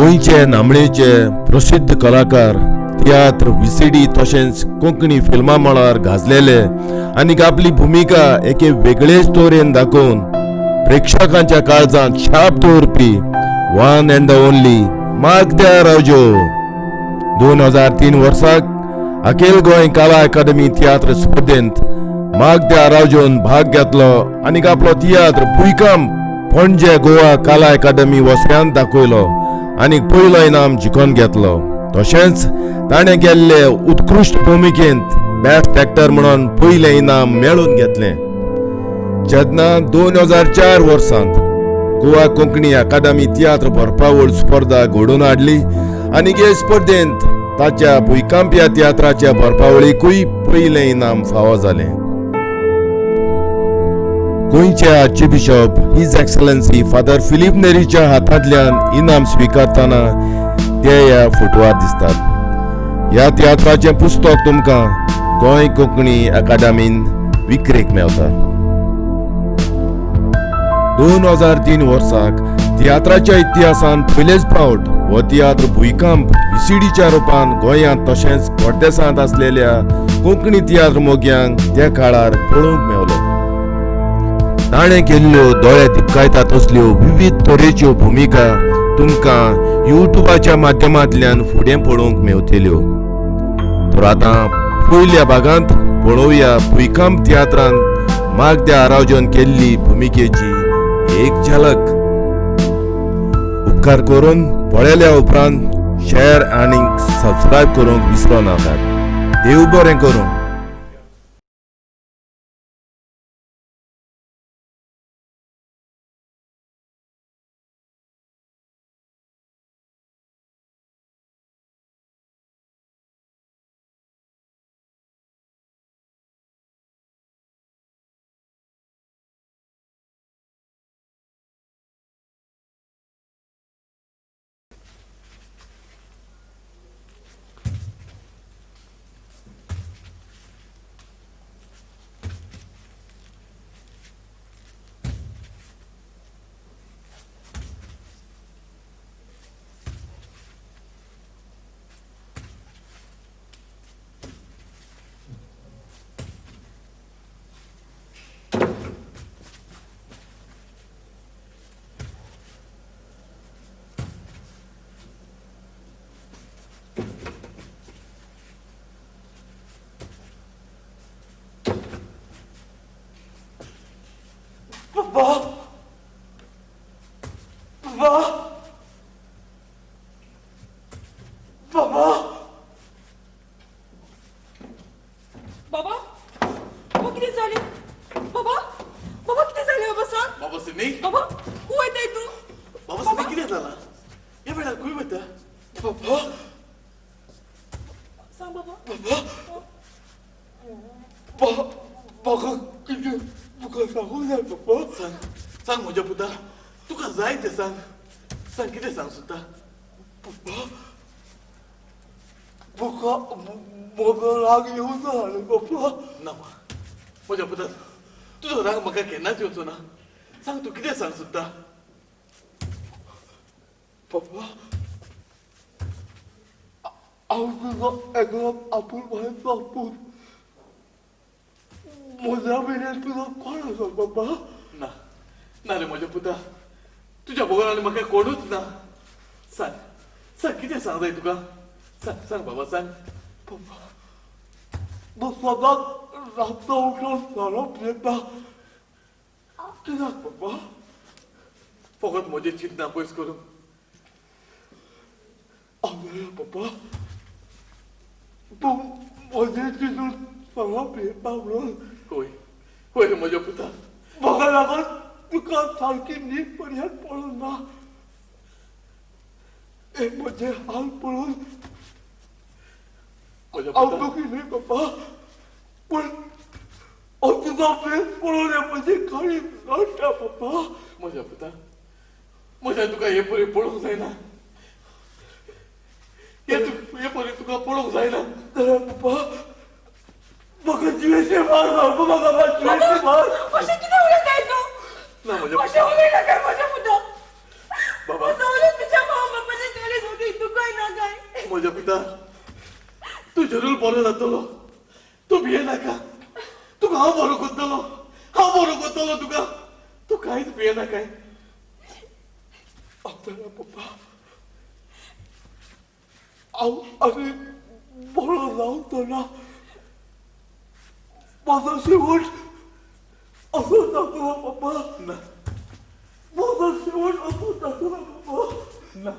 गोंयचे नामनेचे प्रसिद्ध कलाकार तियात्र विसीडी तशेंच कोंकणी फिल्मां मळार गाजलेले आनी आपली भुमिका एके वेगळेच तोरेन दाखोवन प्रेक्षकांच्या काळजांत छाप दवरपी वन अँड द ओनली मागद्या रावजो 2003 वर्साक अखिल गोंय कला अकादमी तियात्र स्पर्धेंत मागद्या रावजोन भाग घेतलो आनी आपलो तियात्र भुंयकांप पणजे गोवा कला अकादमी वसऱ्यांत दाखयलो आनी पयलो इनाम जिखून घेतलो. तशेंच ताणें केल्ले उत्कृश्ट भुमिकेंत बेस्ट एक्टर म्हणून पयलें इनाम मेळून घेतलें. जेन्ना 2004 वर्सांत गोवा कोंकणी अकादमी तियात्र भरपावळ स्पर्धा घडोवन हाडली आनी हे स्पर्धेंत ताच्या भुंयकांप ह्या तियात्राच्या भरपावळीकूय पयलें इनाम फावो जालें. गोंयचे archbishop his excellency father Philip नेरीच्या हातांतल्यान इनाम स्विकारतना ते ह्या फोटोवार दिसतात. ह्या तियात्राचें पुस्तक तुमकां गोंय कोंकणी अकादमीन विक्रेक मेळटा. 2003 वर्साक तियात्राच्या इतिहासान पयलेच फावट हो तियात्र भुंयकांप विसीडीच्या रुपान गोंयांत तशेंच परदेसांत आसलेल्या कोंकणी तियात्र मोग्यांक त्या काळार पळोवंक मेवलो. ताणें केल्ल्यो दोळे दिपकायता तसल्यो विविध तरेच्यो भुमिका तुमकां युट्यूबाच्या माध्यमांतल्यान फुडें पळोवंक मेवतल्यो. तर आतां पयल्या भागांत पळोवया भुंयकांप तियात्रांत मागद्या रावजोन केल्ली भुमिकेची एक झलक. उपकार करून पळयल्या उपरांत शेअर आनी सबस्क्रायब करूंक विसरो नाकात. देव बरें करूं. सांग म्हज्या पुता तुका जाय तें सांग. सांग कितें सांग सुद्दां. म्हाका म्हजो राग येवं ना न्ही पप्पा. ना म्हज्या पुता तुजो राग म्हाका केन्नाच येवचो ना. सांग तूं कितें सांग सुद्दां. पप्पा हांव तुजो एकलो आपूण म्हजो आपूण. म्हज्या मेरेन तुजो कोण आसा पप्पा. ना ना रे म्हज्या पुता तुज्या भोगोन आनी म्हाका कोणूच ना. सांग सांग कितें सांग जाय तुका. सांग सांग बाबा सांग. पप्पा तो सदांच रातचो उठून सोरोप येता. कित्याक पप्पा. फकत म्हजें चिंतना पयस करूं. आमगे पप्पा तूं म्हजें चिंतून सोरोप येता म्हणून. होय होय रे म्हज्या पुता. म्हाका लागून तुका सारकी न्हीद पर्यंत पडूंक ना. हे म्हजे हाल पळोवन हांव दुखी न्ही पप्पा. पूण हांव तुजो फेस पळोवन हे म्हजी काळी रडटा पप्पा. म्हज्या पुता म्हज्यान तुका हे परी पळोवंक जायना. हे परी तुका पळोवंक जायना. पप्पा म्हाका जिवेचे मार मारपा म्हाका जिवेचे मार. अशें कितें उलयताय तूं. ना म्हज्या अशें उलयनाका म्हज्या पुता. बाबा तुज्या माँ बापाचें काळीज म्हज्या पिता तूं जरूर बरो जातलो तूं भिये नाका तुका हांव बरो करतलो तुका तूं कांयच भिये नाकाय पप्पा हांव आनी बरो रावतो ना माझा शेवट असो जातलो पप्पा ना माझा शेवट असो जातलो पप्पा ना